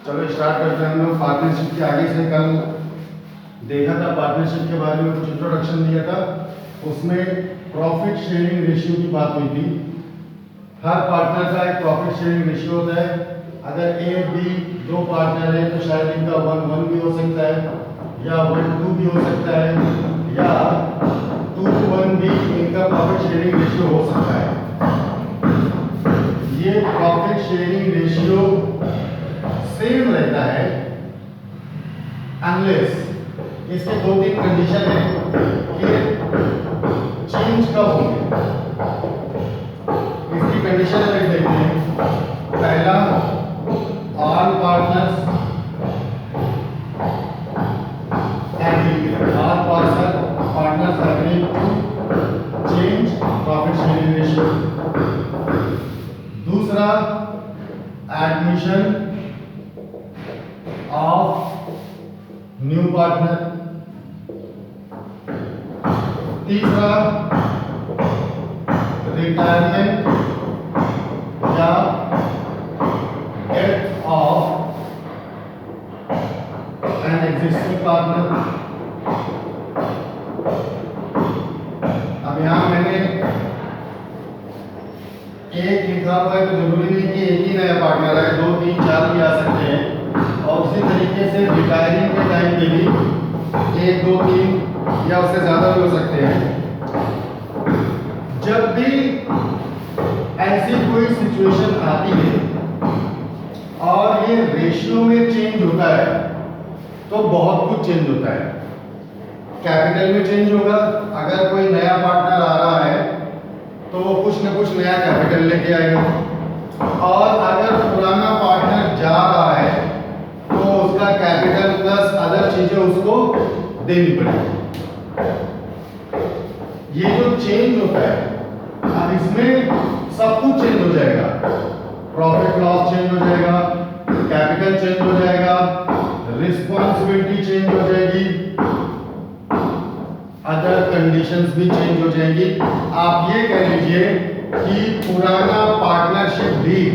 चलो स्टार्ट करते हैं हम लोग पार्टनरशिप के। आगे से कल देखा था पार्टनरशिप के बारे में, कुछ इंट्रोडक्शन दिया था, उसमें प्रॉफिट शेयरिंग रेशियो की बात हुई थी। हर पार्टनर का एक प्रॉफिट शेयरिंग रेशियो होता है। अगर ए बी दो पार्टनर है तो शायद इनका 1:1 भी हो सकता है, या 1:2 भी हो सकता है, या 2:1 भी इनका प्रॉफिट शेयरिंग रेशियो हो सकता है। ये प्रॉफिट शेयरिंग रेशियो सेम रहता है अनलेस इसके 2-3 कंडीशन है कि चेंज कब होंगे। इसकी कंडीशन लिख देते हैं। पहला, all partners agree to change profit sharing ratio. दूसरा, एडमिशन ऑफ न्यू पार्टनर। तीसरा, रिटायरमेंट या death of an existing partner. अब यहां मैंने एक लिखा हुआ है तो जरूरी नहीं कि एक ही नया पार्टनर है, 2, 3, 4 भी आ सकते हैं। और उसी तरीके से रिटायरिंग के टाइम पे भी 1, 2, 3 या उससे ज्यादा भी हो सकते हैं। जब भी ऐसी कोई सिचुएशन आती है और ये रेशियो में चेंज होता है तो बहुत कुछ चेंज होता है। कैपिटल में चेंज होगा, अगर कोई नया पार्टनर आ रहा है तो वो कुछ न कुछ नया कैपिटल लेके आएगा, और अगर पुराना पार्टनर जा रहा है तो उसका कैपिटल प्लस अदर चीजें उसको देनी पड़ेगी। ये जो चेंज होता है, अब इसमें सब कुछ चेंज हो जाएगा। प्रॉफिट लॉस चेंज हो जाएगा, कैपिटल चेंज हो जाएगा, रिस्पॉन्सिबिलिटी चेंज हो जाएगी, अदर कंडीशंस भी चेंज हो जाएंगी। आप ये कह लीजिए कि पुराना पार्टनरशिप डीड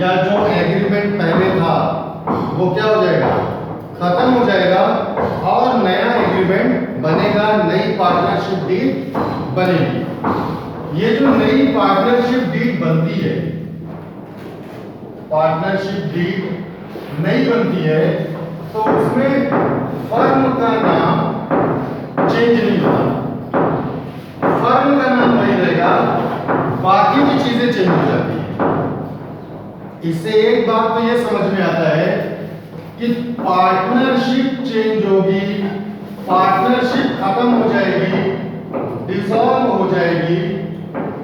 या जो एग्रीमेंट पहले था वो क्या हो जाएगा, खत्म हो जाएगा, और नया एग्रीमेंट बनेगा, नई पार्टनरशिप डीड बनेगी। ये जो नई पार्टनरशिप डीड बनती है, पार्टनरशिप डीड नई बनती है, तो उसमें फर्म का नाम चेंज नहीं होता, फर्म का नाम वही रहेगा, बाकी की चीजें चेंज हो जाती है। इससे एक बात तो ये समझ में आता है कि पार्टनरशिप चेंज होगी, पार्टनरशिप खत्म हो जाएगी, डिसॉल्व हो जाएगी,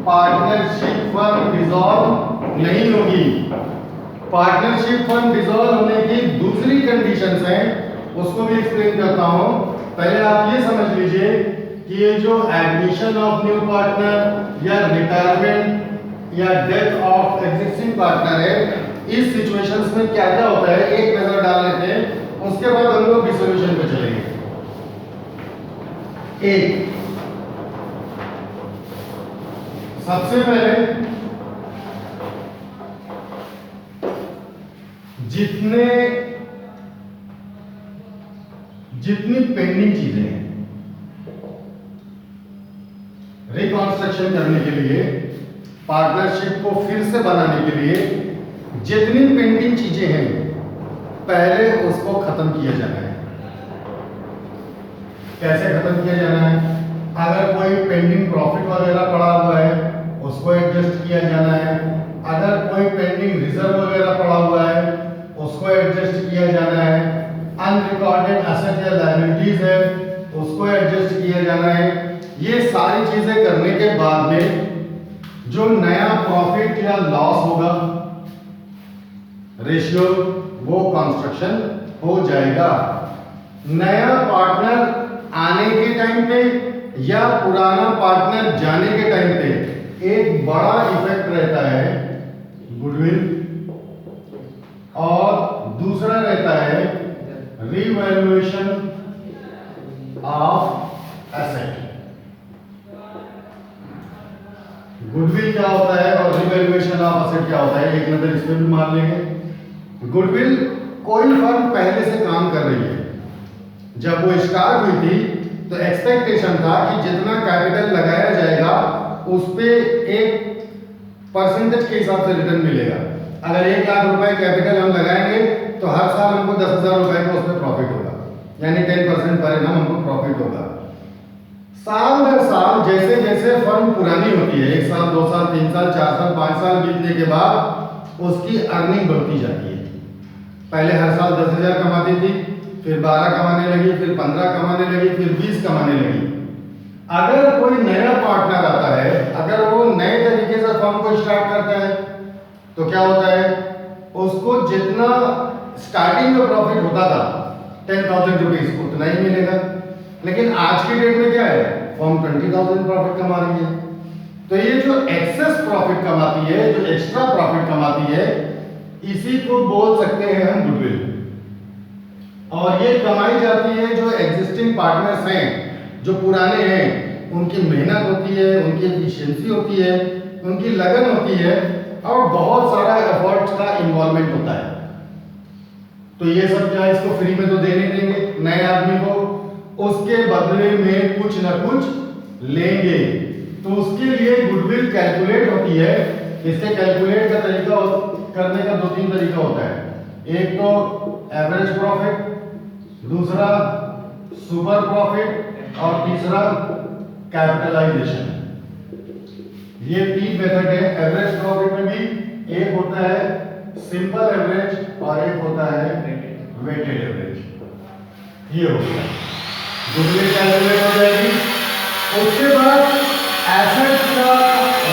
पार्टनरशिप फर्म डिसॉल्व नहीं होगी। पार्टनरशिप फर्म डिसॉल्व होने की दूसरी कंडीशंस हैं, उसको भी एक्सप्लेन करता हूं। पहले आप ये समझ लीजिए कि ये जो एडमिशन ऑफ न्यू पार्टनर या रिटायरमेंट या डेथ ऑफ एग्जिस्टिंग पार्टनर है, इस सिचुएशंस में क्या क्या होता है एक नजर डाल लेते हैं, उसके बाद हम लोग रिजोल्यूशन पे चलेंगे। एक, सबसे पहले जितनी पेंडिंग चीजें हैं रिकॉन्स्ट्रक्शन करने के लिए, पार्टनरशिप को फिर से बनाने के लिए जितनी पेंडिंग चीजें हैं पहले उसको खत्म किया जाना है। कैसे खत्म किया जाना है? अगर कोई पेंडिंग प्रॉफिट वगैरह पड़ा हुआ है उसको एडजस्ट किया जाना है, अगर कोई पेंडिंग रिजर्व वगैरह पड़ा हुआ है उसको एडजस्ट किया जाना है, अनरिकॉर्डेड एसेट या लायबिलिटीज है उसको एडजस्ट किया जाना है। ये सारी चीजें करने के बाद में जो नया प्रॉफिट या लॉस होगा रेशियो, वो कंस्ट्रक्शन हो जाएगा। नया पार्टनर आने के टाइम पे या पुराना पार्टनर जाने के टाइम पे एक बड़ा इफेक्ट रहता है गुडविल, और दूसरा रहता है रिवैल्यूएशन ऑफ एसेट। गुडविल क्या होता है और रिवैल्यूएशन ऑफ एसेट क्या होता है, एक नजर इस पे भी मार लेंगे। गुडविल कोई फर्म पहले से काम कर रही है। जब वो स्टार्ट हुई थी तो एक्सपेक्टेशन था कि जितना कैपिटल लगाया जाएगा उस पे एक परसेंटेज के हिसाब से रिटर्न मिलेगा। अगर 1 लाख रुपए कैपिटल हम लगाएंगे तो हर साल हमको 10,000 रुपए का उसमें प्रॉफिट होगा, यानी 10% पर एनम हमको प्रॉफिट होगा। साल दर साल जैसे जैसे फर्म पुरानी होती है, 1 साल 2 साल 3 साल 4 साल 5 साल बीतने के बाद उसकी अर्निंग बढ़ती जाती है। पहले हर साल 10,000 कमाती थी, फिर 12 कमाने लगी, फिर 15 कमाने लगी, फिर 20 कमाने लगी। अगर कोई नया पार्टनर आता है, अगर वो नए तरीके से फर्म को स्टार्ट करता है तो क्या होता है, उसको जितना स्टार्टिंग में प्रॉफिट होता था 10,000 रुपीज उतना ही मिलेगा। लेकिन आज की डेट में क्या है, फर्म 20,000 प्रॉफिट कमा रही है। तो ये जो एक्सेस प्रॉफिट कमाती है, जो एक्स्ट्रा प्रॉफिट कमाती है, इसी को बोल सकते हैं हम गुडविल। और ये कमाई जाती है जो एग्जिस्टिंग पार्टनर्स हैं, जो पुराने हैं, उनकी मेहनत होती है, उनकी एफिशिएंसी होती है, उनकी लगन होती है और बहुत सारा एफर्ट्स का इन्वॉल्वमेंट होता है। तो ये सब क्या इसको फ्री में तो देने देंगे नए आदमी को, उसके बदले में कुछ ना कुछ लेंगे। तो उसके लिए गुडविल कैलकुलेट होती है। इसके कैलकुलेट का तरीका करने का 2-3 तरीका होता है। एक तो एवरेज प्रॉफिट, दूसरा सुपर प्रॉफिट और तीसरा कैपिटलाइजेशन। ये 3 मेथड है। एवरेज प्रॉफिट में भी एक होता है सिंपल एवरेज और एक होता है वेटेड एवरेज। ये हो गया, गुडविल कैलकुलेट हो जाएगी। उसके बाद एसेट का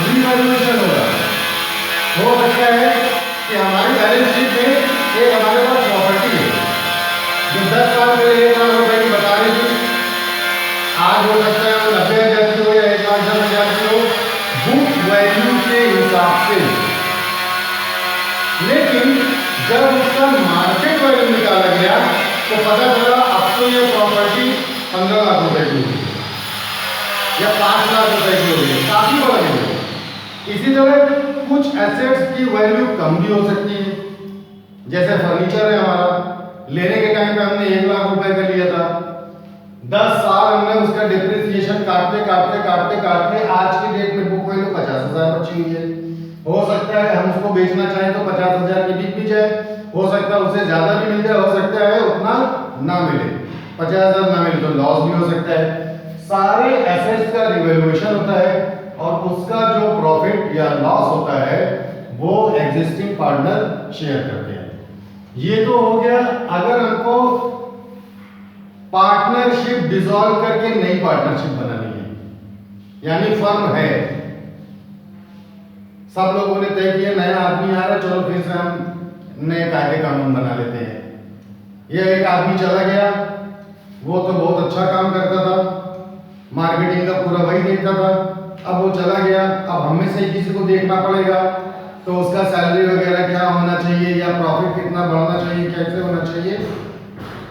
रीवैल्यूएशन होगा। हो सकता है कि हमारी बैलेंस शीट में एक हमारे पास प्रॉपर्टी है जो 10 साल पहले 1 लाख रुपए की बता रही थी, आज हो सकता है वो 90,000 की हो या 1,10,000 की हो, बुक वैल्यू के हिसाब से। लेकिन जब उसका मार्केट वैल्यू निकाला गया तो पता चला अब तो ये प्रॉपर्टी 15 लाख रुपए की होगी या 5 लाख रुपए की होगी, काफी बढ़ गई। इसी तरह कुछ एसेट्स की वैल्यू कम भी हो सकती है। जैसे फर्नीचर है हमारा, लेने के टाइम पे हमने 1 लाख रुपए का लिया था, 10 साल हमने उसका डिप्रिसिएशन काटते काटते काटते काटते आज की डेट में बुक वैल्यू 50,000 बची हुई है। हो सकता है हम उसको बेचना चाहें तो 50,000 की बिक भी जाए, हो सकता है उससे ज्यादा भी मिल जाए, हो सकता है उतना ना मिले, 50,000 ना मिले तो लॉस भी हो सकता है। सारे एसेट्स का रिवैल्यूएशन होता है और उसका जो प्रॉफिट या लॉस होता है वो एग्जिस्टिंग पार्टनर शेयर करते हैं। ये तो हो गया अगर हमको पार्टनरशिप डिसॉल्व करके नई पार्टनरशिप बनानी है, यानी फर्म है, सब लोगों ने तय किया नया आदमी आ रहा है, चलो फिर से हम नए कायदे कानून बना लेते हैं। ये एक आदमी चला गया, वो तो बहुत अच्छा काम करता था, मार्केटिंग का पूरा वही देखता था, अब वो चला गया, अब हमें से किसी को देखना पड़ेगा, तो उसका सैलरी वगैरह क्या होना चाहिए या प्रॉफिट कितना बढ़ना चाहिए, कैसे होना चाहिए,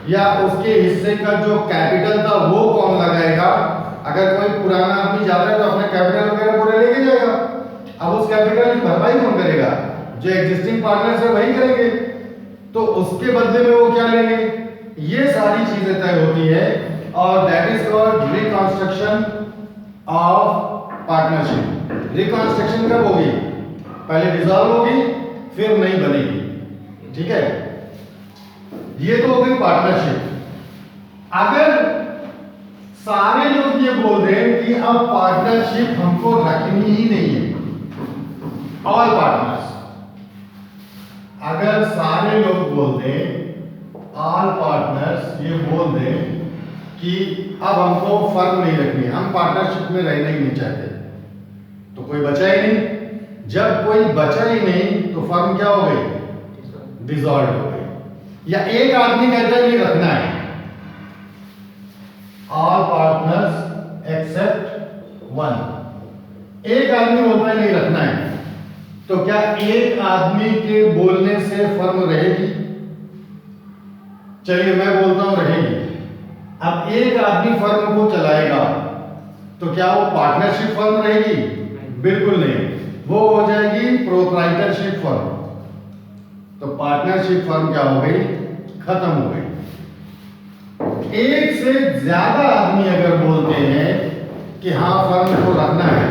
या उसके हिस्से का जो कैपिटल था वो कौन लगाएगा। अगर कोई पुराना आदमी जाता है तो अपने कैपिटल वगैरह पूरे लेके जाएगा, अब उस कैपिटल की भरपाई कौन करेगा, जो एग्जिस्टिंग पार्टनर्स है वही करेंगे, तो उसके बदले में वो क्या लेंगे, ये सारी चीजें तय होती है और that is called reconstruction of partnership. Reconstruction कब होगी, पहले डिसॉल्व होगी फिर नई बनेगी, ठीक है। ये तो हो गई पार्टनरशिप। अगर सारे लोग ये बोल दें कि अब पार्टनरशिप हमको रखनी ही नहीं है, ऑल पार्टनर्स, अगर सारे लोग बोल दें, ऑल पार्टनर्स ये बोल दें कि अब हमको फर्म नहीं रखनी, हम पार्टनरशिप में रहना ही नहीं चाहते, तो कोई बचा ही नहीं। जब कोई बचा ही नहीं तो फर्म क्या हो गई, डिसॉल्व हो गई। या एक आदमी कहता है नहीं रखना है, ऑल पार्टनर्स एक्सेप्ट वन, एक आदमी बोलता है नहीं रखना है, तो क्या एक आदमी के बोलने से फर्म रहेगी? चलिए मैं बोलता हूं रहेगी। अब एक आदमी फर्म को चलाएगा तो क्या वो पार्टनरशिप फर्म रहेगी? बिल्कुल नहीं, वो हो जाएगी प्रोप्राइटरशिप फर्म। तो पार्टनरशिप फर्म क्या हो गई, खत्म हो गई। एक से ज्यादा आदमी अगर बोलते हैं कि हाँ फर्म को रखना है,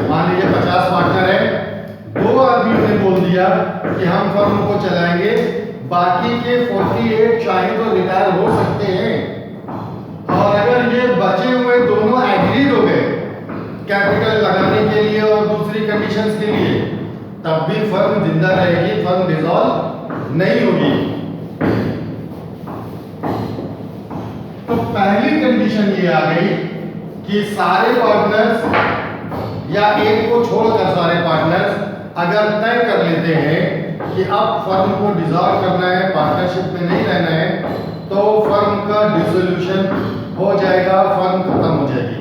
मान लीजिए 50 पार्टनर है, 2 आदमियों ने बोल दिया कि हम फर्म को चलाएंगे, बाकी के 48 चाहे तो रिटायर हो सकते हैं, और अगर ये बचे हुए दोनों एग्रीड हो गए कैपिटल लगाने के लिए और दूसरी कंडीशंस के लिए, तब भी फर्म जिंदा रहेगी, फर्म डिसॉल्व नहीं होगी। तो पहली कंडीशन ये आ गई कि सारे पार्टनर्स या एक को छोड़कर सारे पार्टनर्स अगर तय कर लेते हैं कि अब फर्म को डिसॉल्व करना है, पार्टनरशिप में नहीं रहना है, तो फर्म का डिसोल्यूशन हो जाएगा, फर्म खत्म हो जाएगी।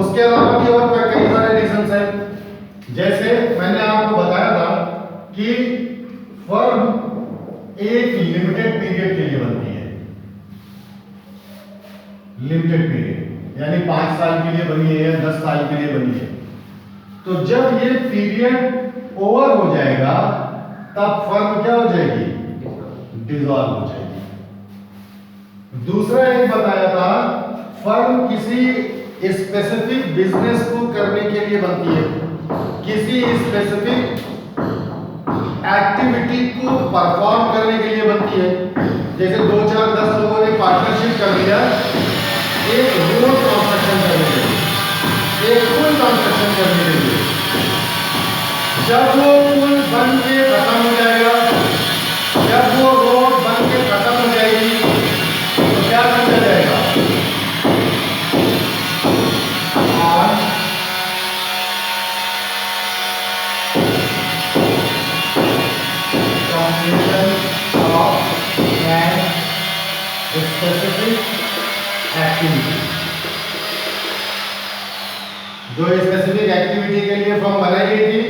उसके अलावा भी और कई सारे रीजंस हैं, जैसे मैंने आपको बताया था कि फर्म एक लिमिटेड पीरियड के लिए बनती है। लिमिटेड पीरियड यानी 5 साल के लिए बनी है या 10 साल के लिए बनी है। तो जब ये पीरियड ओवर हो जाएगा तब फर्म क्या हो जाएगी? डिसॉल्व हो जाएगी। दूसरा एक बताया था, फर्म किसी स्पेसिफिक बिजनेस को करने के लिए बनती है, किसी स्पेसिफिक एक्टिविटी को परफॉर्म करने के लिए बनती है। जैसे 2, 4, 10 लोगों ने पार्टनरशिप कर लिया एक रोड कंस्ट्रक्शन करने के लिए, एक पुल कंस्ट्रक्शन करने के लिए। जब वो पुल बन के खत्म हो जाएगा, जब वो रोड बन के खत्म हो जाएगी, तो क्या समझा जाएगा? स्पेसिफिक एक्टिविटी, जो स्पेसिफिक एक्टिविटी के लिए फर्म बनाई गई थी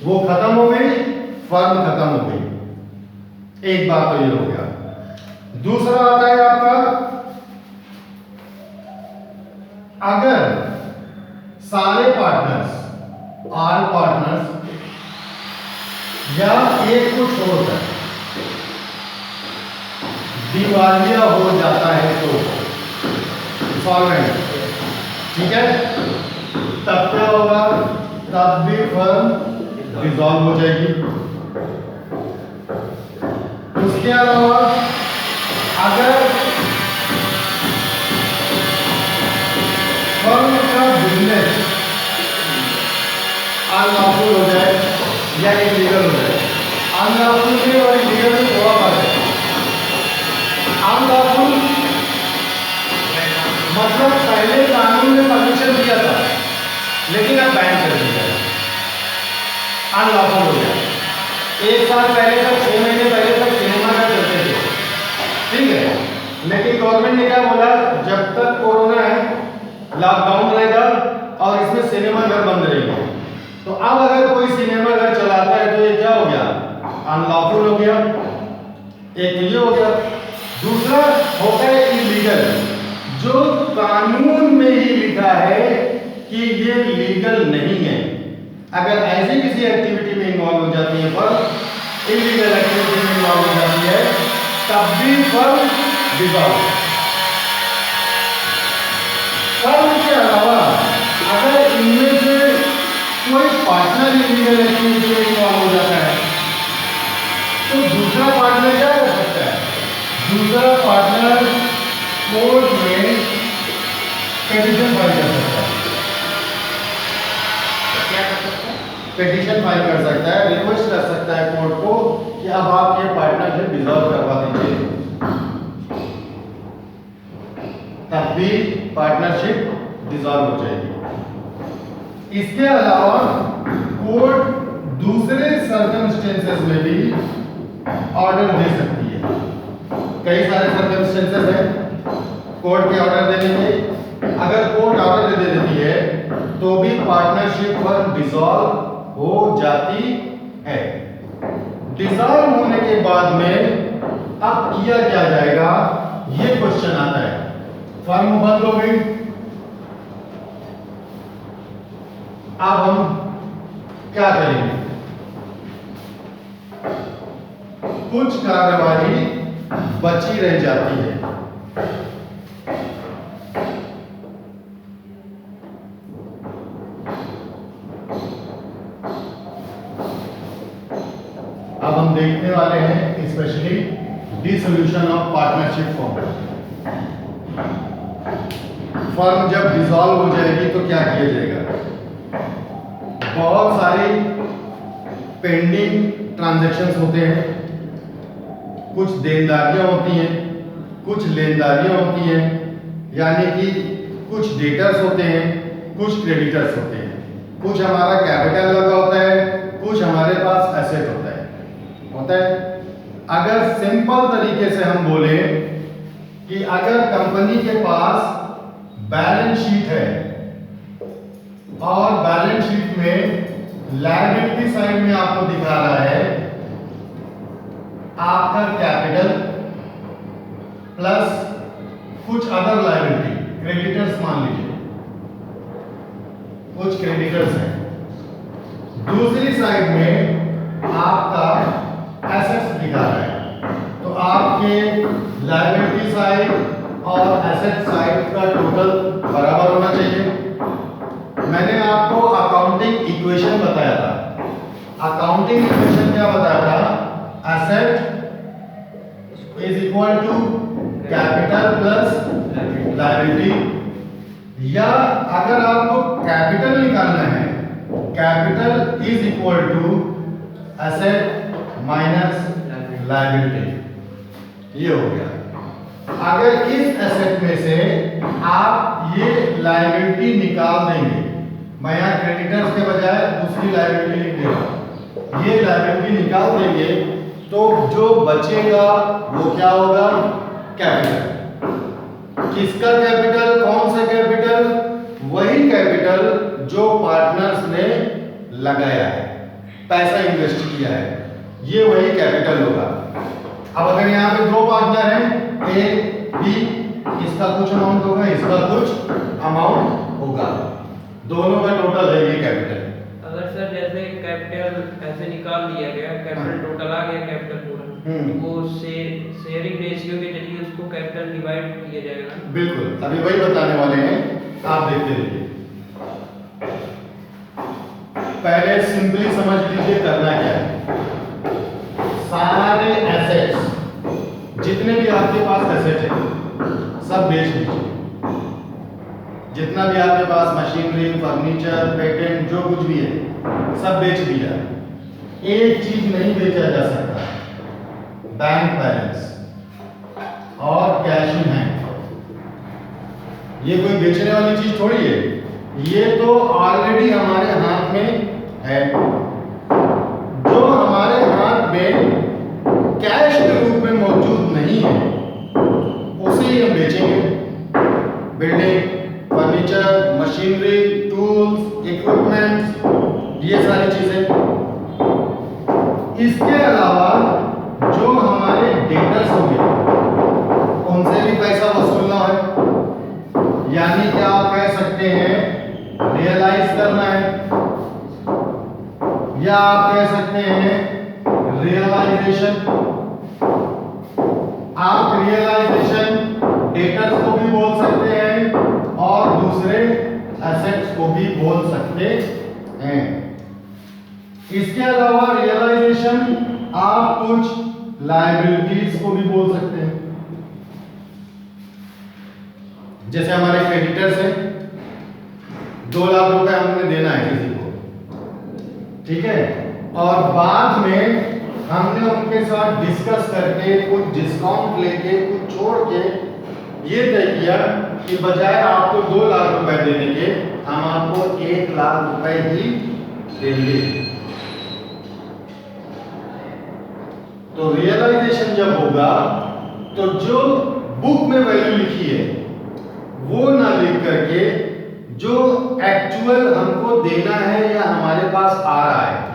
वो खत्म हो गई, फर्म खत्म हो गई। एक बात तो ये हो गया। दूसरा आता है आपका, अगर सारे पार्टनर्स, ऑल पार्टनर्स या एक को छोड़कर दिवालिया हो जाता है तो सॉल्वेंट, ठीक है, तब क्या होगा? तब भी फर्म डिसॉल्व हो जाएगी। उसके अलावा अगर फर्म का बिजनेस अनलॉफुल हो जाए या इलीगल हो जाए, अनलॉफुल में और इलीगल में थोड़ा फर्क है। अनलॉफुल मतलब पहले कानून ने परमिशन दिया था लेकिन अब बैन कर दिया है, अनलॉफुल हो गया। 1 साल पहले तक, 6 महीने पहले तक सिनेमा घर चलते थे, ठीक है, लेकिन गवर्नमेंट ने क्या बोला, जब तक कोरोना है लॉकडाउन रहेगा और इसमें सिनेमा घर बंद रहेंगे। तो अब अगर कोई सिनेमा घर चलाता है तो ये क्या हो गया? अनलॉफुल हो गया। एक ये हो गया। दूसरा होता है इलीगल, जो कानून में ही लिखा है कि ये लीगल नहीं है। अगर ऐसी किसी एक्टिविटी में इन्वॉल्व हो जाती है फर्म, इलीगल एक्टिविटी में इन्वॉल्व हो जाती है, तब भी फर्म डिसॉल्व। फर्म के अलावा अगर इनमें से कोई पार्टनर इलीगल एक्टिविटी में इन्वॉल्व हो जाता है तो दूसरा पार्टनर क्या कर सकता है? दूसरा पार्टनर कोर्ट में पिटीशन फाइल कर सकता है। क्या कर सकता है? पिटीशन फाइल कर सकता है, रिक्वेस्ट कर सकता है कोर्ट को कि अब आप ये पार्टनरशिप डिसॉल्व करवा दीजिए, तब भी पार्टनरशिप डिसॉल्व हो जाएगी। इसके अलावा कोर्ट दूसरे सर्कमस्टेंसेस में भी ऑर्डर दे सकती है। कई सारे सर्कमस्टेंसेस हैं कोर्ट के ऑर्डर देने के। अगर कोर्ट ऑर्डर दे देती है तो भी पार्टनरशिप फर्म डिसॉल्व हो जाती है। डिसॉल्व होने के बाद में अब किया क्या जाएगा, ये क्वेश्चन आता है। फर्म बंद हो गई, अब हम क्या करेंगे? कुछ कार्यवाही बची रह जाती है। अब हम देखने वाले हैं specially dissolution of partnership form. Firm जब डिसॉल्व हो जाएगी तो क्या किया जाएगा? बहुत सारी पेंडिंग ट्रांजैक्शंस होते हैं, कुछ देनदारियां होती हैं, कुछ लेनदारियां होती हैं, यानी कि कुछ डेटर्स होते हैं, कुछ क्रेडिटर्स होते हैं, कुछ हमारा कैपिटल लगा होता है, कुछ हमारे पास एसेट होता है। अगर सिंपल तरीके से हम बोले कि अगर कंपनी के पास बैलेंस शीट है और बैलेंस शीट में लायबिलिटी साइड में आपको दिखा रहा है आपका कैपिटल प्लस कुछ अदर लायबिलिटी, क्रेडिटर्स मान लीजिए, कुछ क्रेडिटर्स हैं। दूसरी साइड में आपका एसेट्स दिखा रहा है, तो आपके लायबिलिटी साइड और एसेट साइड का टोटल बराबर होना चाहिए। मैंने आपको अकाउंटिंग इक्वेशन बताया था। अकाउंटिंग इक्वेशन क्या बताया था? Asset is equal to capital plus liability, या अगर आपको कैपिटल निकालना है, capital is equal to asset minus liability. ये हो गया। अगर इस एसेट में से आप ये लायबिलिटी निकाल देंगे, मैं यहाँ क्रेडिटर्स के बजाय दूसरी लायबिलिटी लिख दे रहा हूं, ये लायबिलिटी निकाल देंगे तो जो बचेगा वो क्या होगा? कैपिटल। किसका कैपिटल? कौन सा कैपिटल? वही कैपिटल जो पार्टनर्स ने लगाया है, पैसा इन्वेस्ट किया है, ये वही कैपिटल होगा। अब अगर यहाँ पे दो पार्टनर हैं ए बी, इसका कुछ अमाउंट होगा, इसका कुछ अमाउंट होगा, दोनों का टोटल है ये कैपिटल। अगर सर जैसे कैपिटल ऐसे निकाल दिया गया, कैपिटल टोटल आ गया, कैपिटल पूरा, वो शेयरिंग रेशियो के जरिए उसको कैपिटल डिवाइड किया जाएगा। बिल्कुल, अभी वही बताने वाले हैं, आप देखते रहिए। पहले सिंपली समझ लीजिए करना क्या है। सारे एसेट्स जितने भी आपके पास एसेट है सब बेच लीजिए। जितना भी आपके पास मशीनरी, फर्नीचर, पेटेंट, जो कुछ भी है सब बेच दिया। एक चीज नहीं बेचा जा सकता, बैंक बैलेंस और कैश इन हैंड। ये कोई बेचने वाली चीज थोड़ी है, ये तो ऑलरेडी हमारे हाथ में है। जो हमारे हाथ में कैश के रूप में मौजूद नहीं है उसे ही हम बेचेंगे। Building, furniture, machinery, tools, equipments, ये सारी चीजें। इसके अलावा जो हमारे डेटर्स होंगे उनसे भी पैसा वसूलना है, यानी कि आप कह सकते हैं रियलाइज करना है, या आप कह सकते हैं रियलाइजेशन। आप रियलाइजेशन डेटर्स को भी बोल सकते हैं और दूसरे एसेट्स को भी बोल सकते हैं। इसके अलावा रियलाइजेशन आप कुछ लायबिलिटीज को भी बोल सकते हैं। जैसे हमारे क्रेडिटर्स हैं, 2 लाख रुपए हमने देना है किसी को, ठीक है, और बाद में हमने उनके साथ डिस्कस करके कुछ डिस्काउंट लेके कुछ छोड़ के ये तय किया कि बजाय आपको 2 लाख रुपए देने के हम आपको 1 लाख रुपए ही देंगे। तो रियलाइजेशन जब होगा तो जो बुक में वैल्यू लिखी है वो ना लिख करके जो एक्चुअल हमको देना है या हमारे पास आ रहा है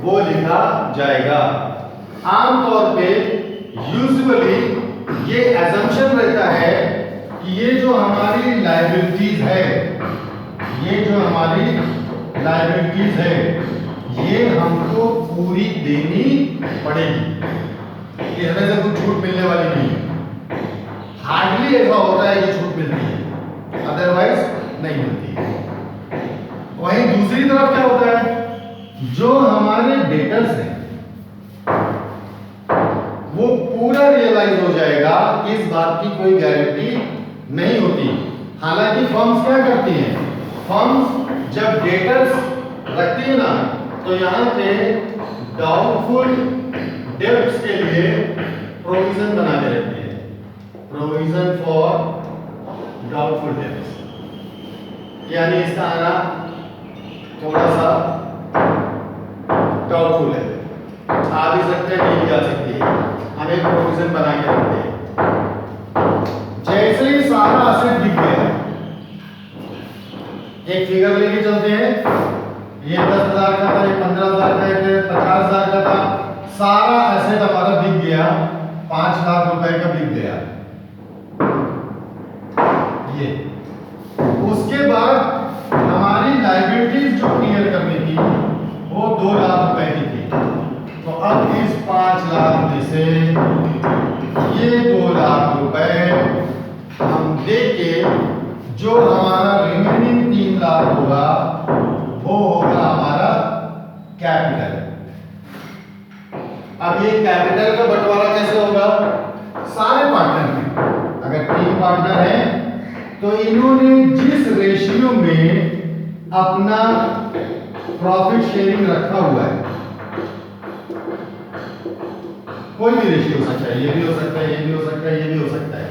वो लिखा जाएगा। आमतौर पे यूजुअली ये असम्पशन रहता है कि ये जो हमारी लायबिलिटीज है, ये जो हमारी लायबिलिटीज है, ये हमको पूरी देनी पड़ेगी। कि हमें से कुछ छूट मिलने वाली नहीं है। हार्डली ऐसा होता है कि छूट मिलती है, अदरवाइज नहीं मिलती है। वहीं दूसरी तरफ क्या होता है, जो हमारे डेटर्स हैं वो पूरा रियलाइज हो जाएगा, इस बात की कोई गारंटी नहीं होती। हालांकि फर्म्स क्या करती हैं, फर्म्स जब डेटर्स रखती है ना, तो यहाँ पे डाउटफुल डेब्ट्स के लिए प्रोविजन बना के रखती है, प्रोविजन फॉर डाउटफुल डेब्ट्स। यानी इसका आना थोड़ा सा डाउटफुल है, आ भी सकते हैं, नहीं भी आ सकती है, हमें प्रोविजन बना के रखते हैं। जैसे ही सारा असेट दिख गया, एक फिगर लेके चलते हैं, ये 10,000 का था, ये 15,000 का, ये 50,000 का था, सारा एसेट हमारा बिक गया, 5 लाख रुपए का बिक गया। ये उसके बाद हमारी लायबिलिटीज जो क्लियर करनी थी वो 2 लाख रुपए की थी। तो अब इस 5 लाख में से ये 2 लाख रुपए हम दे के जो हमारा रिमेनिंग 3 लाख होगा वो होगा हमारा कैपिटल। अब ये कैपिटल का बंटवारा कैसे होगा, सारे पार्टनर में, अगर 3 पार्टनर हैं तो इन्होंने जिस रेशियो में अपना प्रॉफिट शेयरिंग रखा हुआ है, कोई भी रेशियो हो सकता है, ये भी हो सकता है, ये भी हो सकता है, ये भी हो सकता है,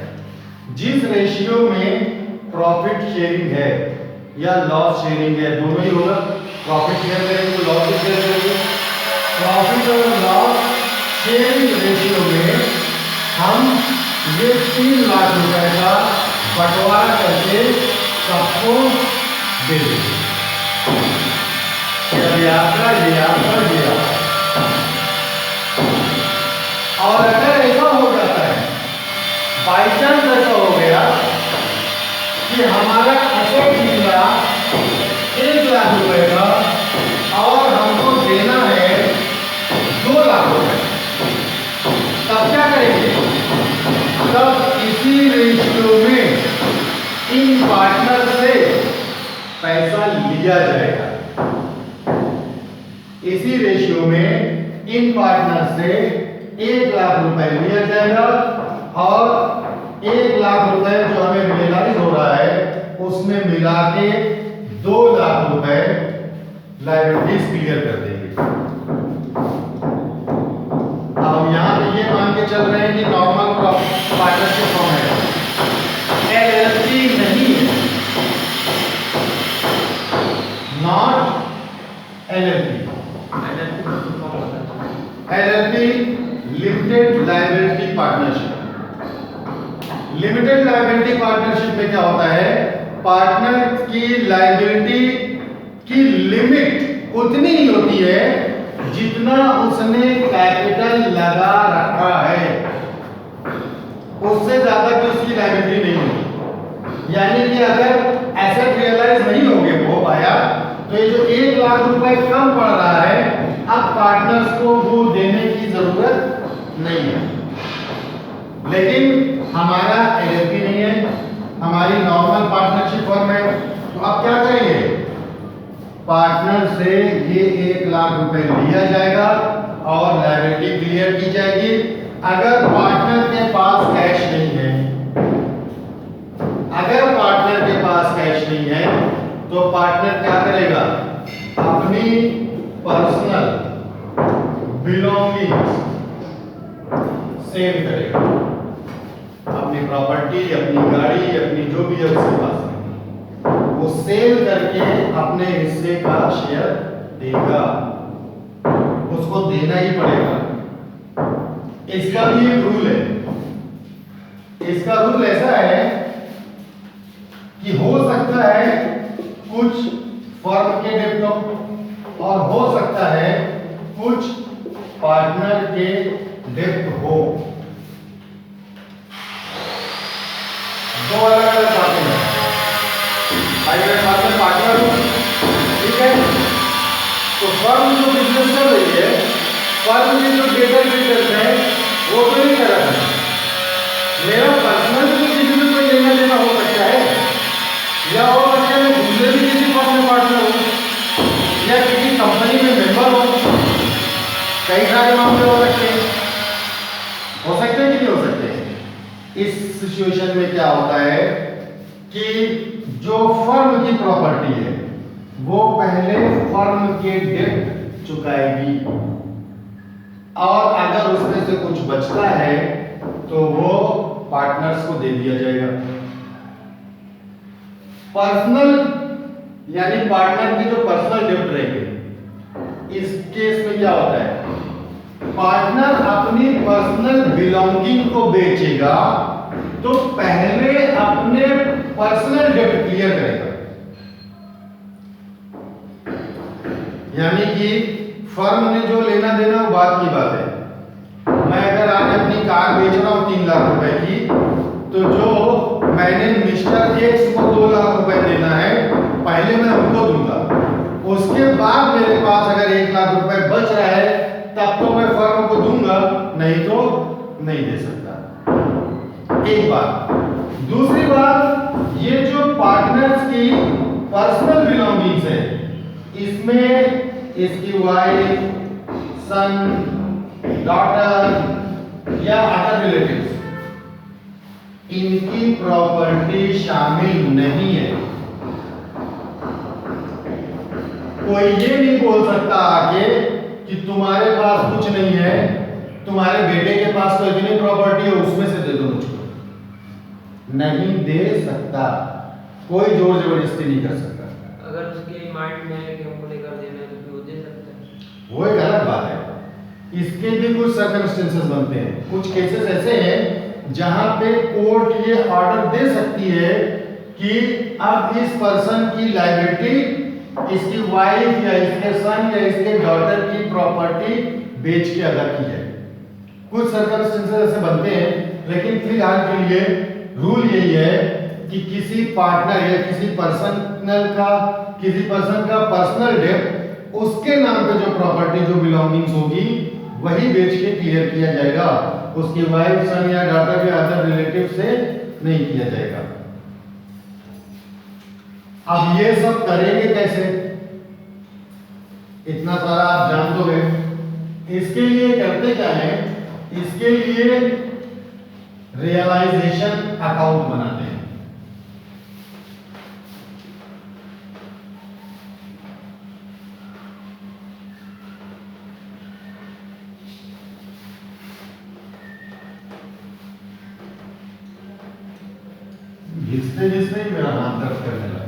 जिस रेशियो में प्रॉफिट शेयरिंग है या लॉस शेयरिंग है, दोनों ही होगा। प्रॉफिट शेयर करेंगे तो लॉस भी शेयर करेंगे। प्रॉफिट और लॉस शेयरिंग रेशियो में हम ये 3 लाख रुपए का बंटवारा करके सबको दे देंगे। ये आपका, ये आपका, ये आपका। और अगर ऐसा हो जाता है, बाई चांस ऐसा हो गया कि हमारा एसेट निकला 1 लाख रुपए का और हमको देना है 2 लाख रुपए, तब क्या करेंगे, तब इसी रेशियो में इन पार्टनर से पैसा लिया जाएगा। इसी रेशियो में इन पार्टनर से 1 लाख रुपए लिया जाएगा और 1 लाख रुपए जो हमें रियलाइज हो रहा है उसमें मिला के 2 लाख रुपए लायबिलिटीज क्लियर कर देंगे। अब हम यहां पे ये मान के चल रहे हैं कि नॉर्मल पार्टनरशिप फॉर्म है, एलएलपी नहीं है, not LLP. LLP limited liability partnership. Limited liability partnership में क्या होता है, पार्टनर की लायबिलिटी की लिमिट उतनी ही होती है जितना उसने कैपिटल लगा रखा है, उससे ज्यादा की उसकी लायबिलिटी नहीं होती। यानी कि अगर एसेट रियलाइज नहीं हो पाया तो ये जो 1 लाख रुपए कम पड़ रहा है, अब पार्टनर्स को वो देने की जरूरत नहीं है। लेकिन हमारा एलएलपी नहीं है, हमारी नॉर्मल पार्टनरशिप फर्म है, तो अब क्या करेंगे, पार्टनर से ये 1 लाख रुपए लिया जाएगा और लायबिलिटी क्लियर की जाएगी। अगर पार्टनर के पास कैश नहीं है, अगर पार्टनर के पास कैश नहीं है तो पार्टनर क्या करेगा, अपनी पर्सनल बिलोंगिंग्स सेल करेगा, अपनी प्रॉपर्टी, अपनी गाड़ी, अपनी जो भी है उसके पास वो सेल करके अपने हिस्से का शेयर देगा, उसको देना ही पड़ेगा। इसका भी एक रूल है, इसका रूल ऐसा है कि हो सकता है कुछ फर्म के डेब्ट हो और हो सकता है कुछ पार्टनर के डेब्ट हो, दो अलग अलग बातें हैं। अगर पार्टनर हो, ठीक है, तो फर्म जो बिजनेस कर रही है, फर्म के जो डेटर है वो तो कई सारे मामले हो सकते हैं, हो सकते हैं कि नहीं हो सकते। इस सिचुएशन में क्या होता है कि जो फर्म की प्रॉपर्टी है वो पहले फर्म के डेट चुकाएगी, और अगर उसमें से कुछ बचता है तो वो पार्टनर्स को दे दिया जाएगा। पर्सनल यानी पार्टनर की जो पर्सनल डेब्ट रहेगी, इस केस में क्या होता है, पार्टनर अपनी पर्सनल बिलोंगिंग को बेचेगा तो पहले अपने पर्सनल डेब्ट क्लियर करेगा। यानी कि फर्म ने जो लेना देना वो बात की बात है। मैं अगर आज अपनी कार बेच रहा हूं 3 लाख रुपए की, तो जो मैंने मिस्टर एक्स को 2 लाख रुपए देना है पहले मैं उनको दूंगा, उसके बाद मेरे पास अगर 1 लाख रुपए बच रहा है तब तो मैं फर्म को दूंगा, नहीं तो नहीं दे सकता। एक बात। दूसरी बात, ये जो पार्टनर्स की पर्सनल बिलोंगिंग्स है, इसमें इसकी वाइफ, सन, डॉटर या अदर रिलेटिव्स, इनकी प्रॉपर्टी शामिल नहीं है। कोई ये नहीं बोल सकता आके कि तुम्हारे पास कुछ नहीं है, तुम्हारे बेटे के पास तो इतनी प्रॉपर्टी है उसमें से दे दो मुझको, नहीं दे सकता। कोई जोर जबरदस्ती नहीं कर सकता। अगर उसके माइंड में है कि हमको लेकर देना है तो वो दे सकता है, वो एक अलग बात है। इसके भी कुछ सर्कमस्टेंसेस बनते हैं, कुछ केसेस ऐसे हैं जहां पे कोर्ट ये ऑर्डर दे सकती है कि अब इस पर्सन की लायबिलिटी इसकी वाइफ या इसके सन या इसके डॉटर की प्रॉपर्टी बेच के अदा की है। कुछ सर्कमस्टेंसेस ऐसे बनते हैं, लेकिन फिलहाल के लिए रूल यही है कि किसी पार्टनर या किसी पर्सन का पर्सनल डेब्ट, उसके नाम पे जो प्रॉपर्टी जो बिलोंगिंग्स होगी वही बेच के क्लियर किया जाएगा, उसकी वाइफ, सन या डॉटर या अदर रिलेटिव से नहीं किया जाएगा। अब ये सब करेंगे कैसे, इतना सारा आप जान तो गए। इसके लिए करते क्या है, इसके लिए रियलाइजेशन अकाउंट बनाते हैं। घिसते घिसते ही मेरा हाथ दर्द करने लगता है।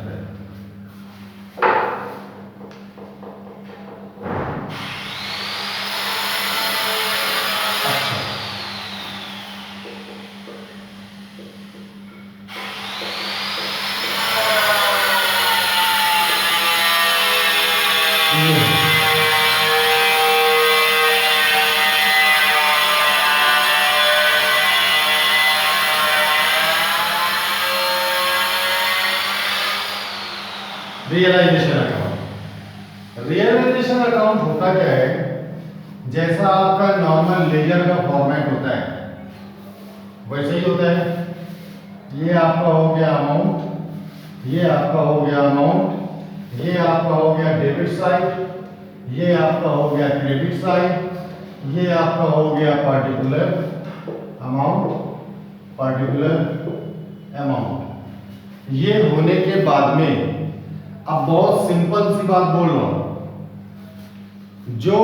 Realisation account. रियलाइजेशन अकाउंट होता क्या है, जैसा आपका नॉर्मल लेजर का फॉर्मेट होता है वैसे ही होता है। ये आपका हो गया अमाउंट, ये आपका हो गया अमाउंट, ये आपका हो गया डेबिट साइड, ये आपका हो गया क्रेडिट साइड, ये आपका हो गया पार्टिकुलर अमाउंट, पार्टिकुलर अमाउंट। ये होने के बाद में अब बहुत सिंपल सी बात बोल रहा हूं, जो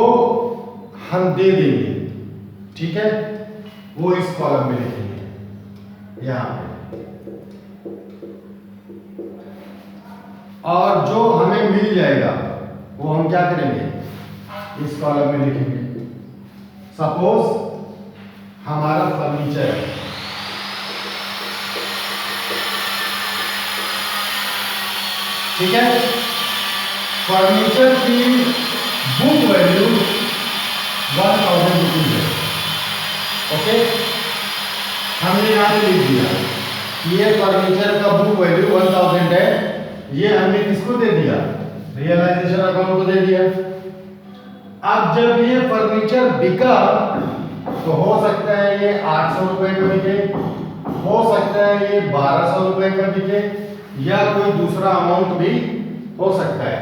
हम दे देंगे, ठीक है, वो इस कॉलम में लिखेंगे यहां पे, और जो हमें मिल जाएगा वो हम क्या करेंगे, इस कॉलम में लिखेंगे। सपोज हमारा फर्नीचर है, ठीक है, फर्नीचर की बुक वैल्यू 1000 रुपीज है। ओके, हमने यहां पे लिख दिया, ये फर्नीचर का बुक वैल्यू 1000 है, ये हमने किसको दे दिया, रियलाइजेशन अकाउंट को दे दिया। अब जब ये फर्नीचर बिका तो हो सकता है ये 800 रुपए का बिके, हो सकता है ये 1200 रुपए का बिके, या कोई दूसरा अमाउंट भी हो सकता है।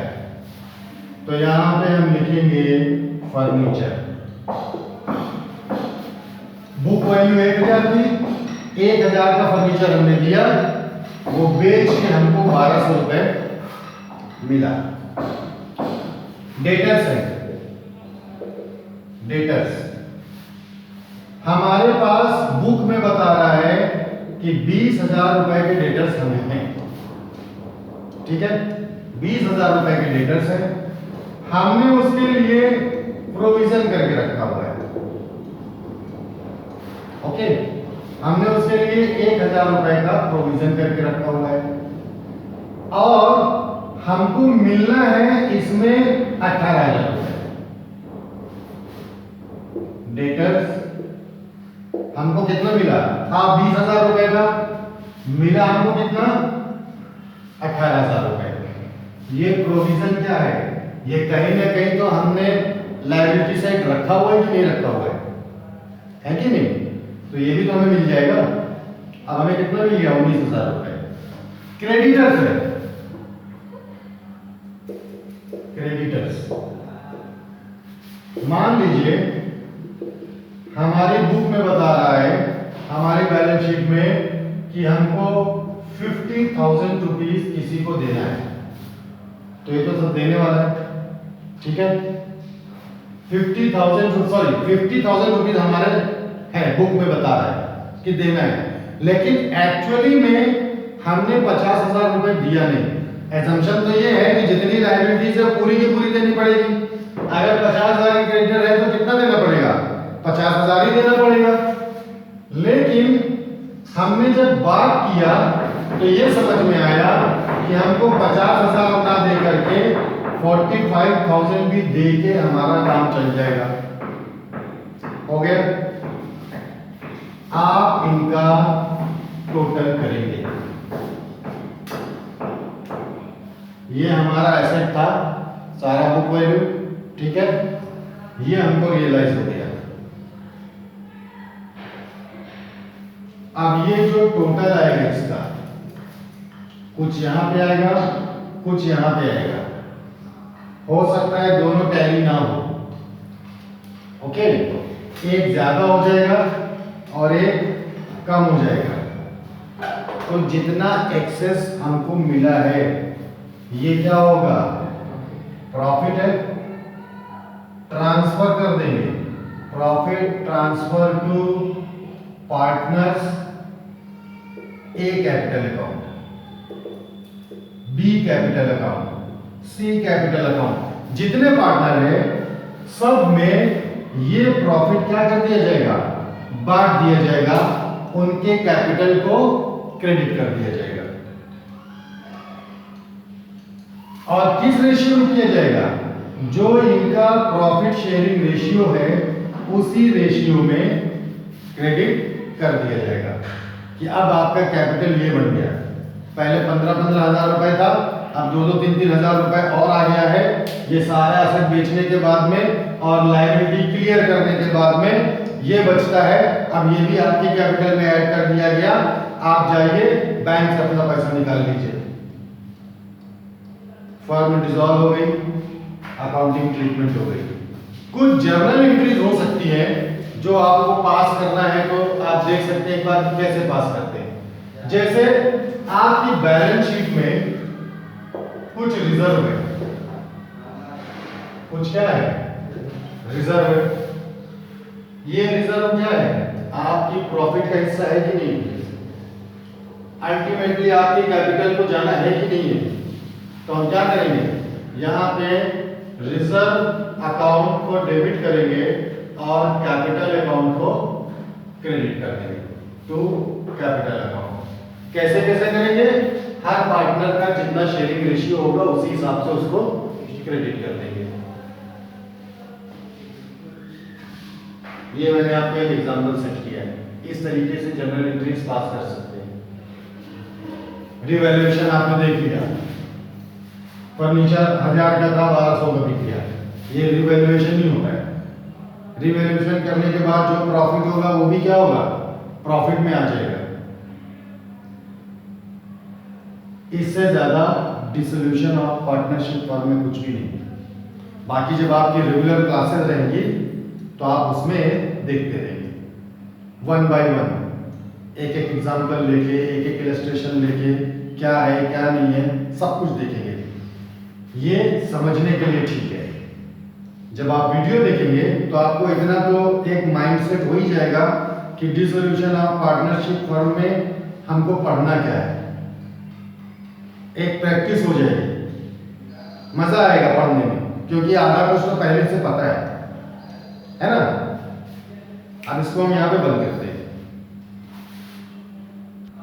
तो यहां पे हम लिखेंगे फर्नीचर, बुक वैल्यू 1000 थी, 1000 का फर्नीचर हमने दिया, वो बेच के हमको 1200 रुपए मिला। डेटर्स है, डेटर्स हमारे पास बुक में बता रहा है कि 20,000 रुपए के डेटर्स हमें हैं, ठीक है, 20,000 रुपए के डेटर्स हैं, हमने उसके लिए प्रोविजन करके रखा हुआ है। ओके, हमने उसके लिए 1,000 रुपए का प्रोविजन करके रखा हुआ है और हमको मिलना है इसमें 18,000 रुपए। डेटर्स हमको कितना मिला था? 20,000 रुपए का मिला हमको कितना? 18,000 रुपए। ये प्रोविजन क्या है? ये कहीं ना कहीं तो हमने लायबिलिटी साइड रखा हुआ है कि नहीं रखा हुआ है कि नहीं? तो ये भी तो हमें मिल जाएगा। अब हमें कितना मिल गया? 19,000 रुपए। क्रेडिटर्स है, क्रेडिटर्स मान लीजिए हमारी बुक में बता रहा है, हमारी बैलेंस शीट में कि हमको 50,000 रुपीज किसी को देना है, तो ये तो सब देने वाला है, ठीक है। 50,000 रुपीज हमारे है, बुक में बता रहा है कि देना है, लेकिन एक्चुअली में हमने 50,000 रुपए दिया नहीं। एजम्पशन तो ये है कि जितनी लायबिलिटीज है पूरी की पूरी देनी पड़ेगी। अगर 50,000 की क्रेडिटर है तो कितना देना पड़ेगा? 50,000 ही देना पड़ेगा। लेकिन हमने जब बात किया तो ये समझ में आया कि हमको 50,000 ना दे करके 45,000 भी दे के हमारा काम चल जाएगा। हो गया? आप इनका टोटल करेंगे। ये हमारा एसेट था, सारा बुक वैल्यू, ठीक है, ये हमको रियलाइज हो गया। अब ये जो टोटल आएगा इसका, कुछ यहां पे आएगा, कुछ यहां पे आएगा। हो सकता है दोनों टैली ना हो, ओके, एक ज्यादा हो जाएगा और एक कम हो जाएगा। तो जितना एक्सेस हमको मिला है ये क्या होगा? प्रॉफिट है, ट्रांसफर कर देंगे, profit transfer to partners, A capital account, B capital account, C capital account. जितने पार्टनर है सब में ये प्रॉफिट क्या कर दिया जाएगा? बांट दिया जाएगा, उनके कैपिटल को क्रेडिट कर दिया जाएगा। और किस रेशियो में किया जाएगा? जो इनका प्रॉफिट शेयरिंग रेशियो है उसी रेशियो में क्रेडिट कर दिया जाएगा कि अब आपका कैपिटल ये बन गया। पहले 15-15 हजार रुपए था, अब 2-2, 3-3 हजार रुपए और आ गया है। ये सारा एसेट बेचने के बाद में और लायबिलिटी क्लियर करने के बाद में ये बचता है। अब ये भी आपके कैपिटल में ऐड कर दिया गया। आप जाइए बैंक से अपना पैसा निकाल लीजिए। फर्म डिसॉल्व हो गई, अकाउंटिंग ट्रीटमेंट हो गई। कुछ जर्नल एंट्रीज हो सकती है जो आपको पास करना है, तो आप देख सकते हैं एक बार कैसे पास करते हैं। जैसे आपकी बैलेंस शीट में कुछ रिजर्व है, कुछ क्या है? रिजर्व है। ये रिजर्व क्या है? आपकी प्रॉफिट का हिस्सा है कि नहीं? अल्टीमेटली आपकी कैपिटल को जाना है कि नहीं है? तो हम क्या करेंगे? यहाँ पे रिजर्व अकाउंट को डेबिट करेंगे और कैपिटल अकाउंट को क्रेडिट कर देंगे टू कैपिटल अकाउंट। कैसे कैसे करेंगे? हर पार्टनर का जितना शेयरिंग रेशियो होगा उसी हिसाब से उसको क्रेडिट कर देंगे। ये मैंने आपको एक एग्जांपल सेट किया है। इस तरीके से जनरल एंट्रीज पास कर सकते हैं। रिवैल्यूएशन आपने देख लिया, फर्नीचर 1000 का था, 1200 का बिक गया, ये रिवैल्यूएशन ही होता है। रिवैल्यूएशन करने के बाद जो प्रॉफिट होगा वो भी क्या होगा? प्रॉफिट में आ जाएगा। इससे ज्यादा डिसोल्यूशन ऑफ पार्टनरशिप फॉर्म में कुछ भी नहीं। बाकी जब आपकी रेगुलर क्लासेस रहेंगी तो आप उसमें देखते रहेंगे 1 by 1 एक एक एग्जाम्पल लेके, एक एक इलस्ट्रेशन लेके, क्या है क्या नहीं है सब कुछ देखेंगे। ये समझने के लिए ठीक है। जब आप वीडियो देखेंगे तो आपको इतना तो एक माइंडसेट हो ही जाएगा कि डिसोल्यूशन ऑफ पार्टनरशिप फर्म में हमको पढ़ना क्या है, एक प्रैक्टिस हो जाएगी, मजा आएगा पढ़ने में, क्योंकि आधा कुछ तो पहले से पता है ना। अब इसको हम यहाँ पे बंद करते हैं।